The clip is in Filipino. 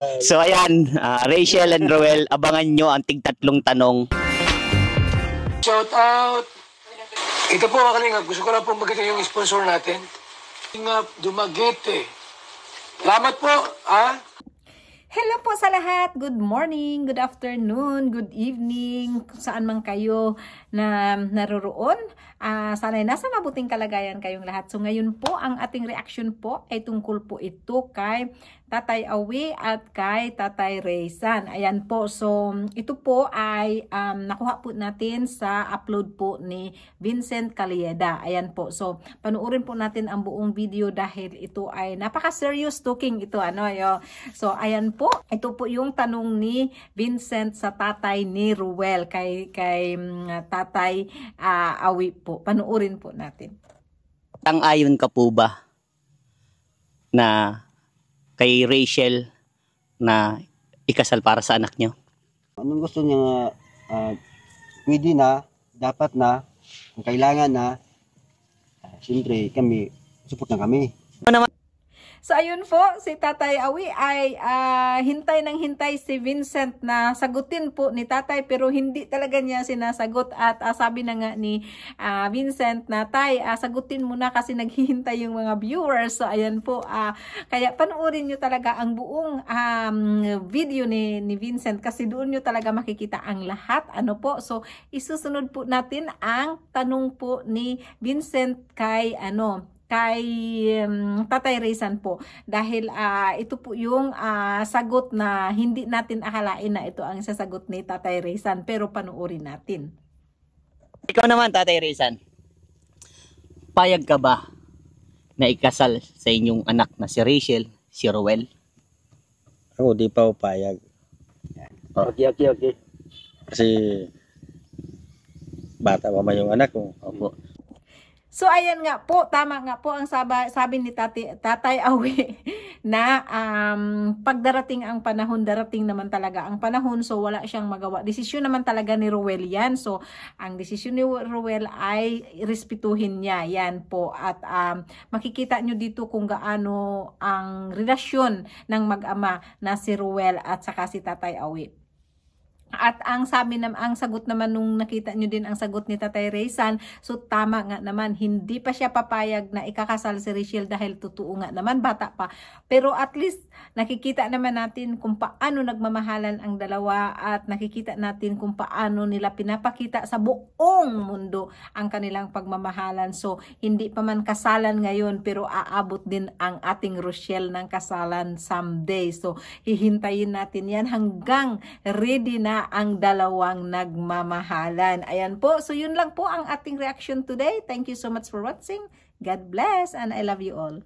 So ayan, Rachel and Roel, abangan nyo ang tig-tatlong tanong. Shout out! Ito po mga kalingap, gusto ko lang po magkita yung sponsor natin. Kalingap Dumaguete. Salamat po, ha? Hello po sa lahat. Good morning, good afternoon, good evening, kung saan man kayo na naroroon. Sana'y nasa mabuting kalagayan kayong lahat. So ngayon po, ang ating reaction po ay tungkol po ito kay Tatay Awi at kay Tatay Raysan. Ayan po. So ito po ay nakuha po natin sa upload po ni Vincent Calieda. Ayan po. So panuorin po natin ang buong video dahil ito ay napaka-serious talking ito. So ayan po. Ito po yung tanong ni Vincent sa tatay ni Ruel kay Tatay Awi po. Panuorin po natin. Ayon ka po ba na kay Rachel na ikasal para sa anak niyo? Anong gusto niya pwede na, dapat na, kung kailangan na, siyempre kami, support na kami. Ano naman? So ayun po, si Tatay Awi ay hintay ng hintay si Vincent na sagutin po ni Tatay pero hindi talaga niya sinasagot at sabi na nga ni Vincent na Tay, sagutin mo na kasi naghihintay yung mga viewers. So ayan po, kaya panoorin nyo talaga ang buong video ni Vincent kasi doon nyo talaga makikita ang lahat. So isusunod po natin ang tanong po ni Vincent kay Tatay Raysan po dahil ito po yung sagot na hindi natin akalain na ito ang sasagot ni Tatay Raysan pero panuorin natin. Ikaw naman, Tatay Raysan, payag ka ba na ikasal sa inyong anak na si Rachel, si Roel? Ako di pa payag. Okay. Kasi bata pa man yung anak ko. Opo. So ayan nga po, tama nga po ang sabi ni Tatay Awi na pagdarating ang panahon, darating naman talaga ang panahon, so wala siyang magawa. Desisyon naman talaga ni Roel yan. So ang desisyon ni Roel ay respetuhin niya yan po at makikita nyo dito kung gaano ang relasyon ng mag-ama na si Roel at saka si Tatay Awi. At ang sagot naman nung nakita nyo din ang sagot ni Tatay Raysan, so tama nga naman, hindi pa siya papayag na ikakasal si Rachel dahil totoo nga naman, bata pa. Pero at least nakikita naman natin kung paano nagmamahalan ang dalawa at nakikita natin kung paano nila pinapakita sa buong mundo ang kanilang pagmamahalan. So hindi pa man kasalan ngayon pero aabot din ang ating Rochelle ng kasalan someday. So hihintayin natin yan hanggang ready na ang dalawang nagmamahalan. Ayan po. So yun lang po ang ating reaction today. Thank you so much for watching. God bless and I love you all.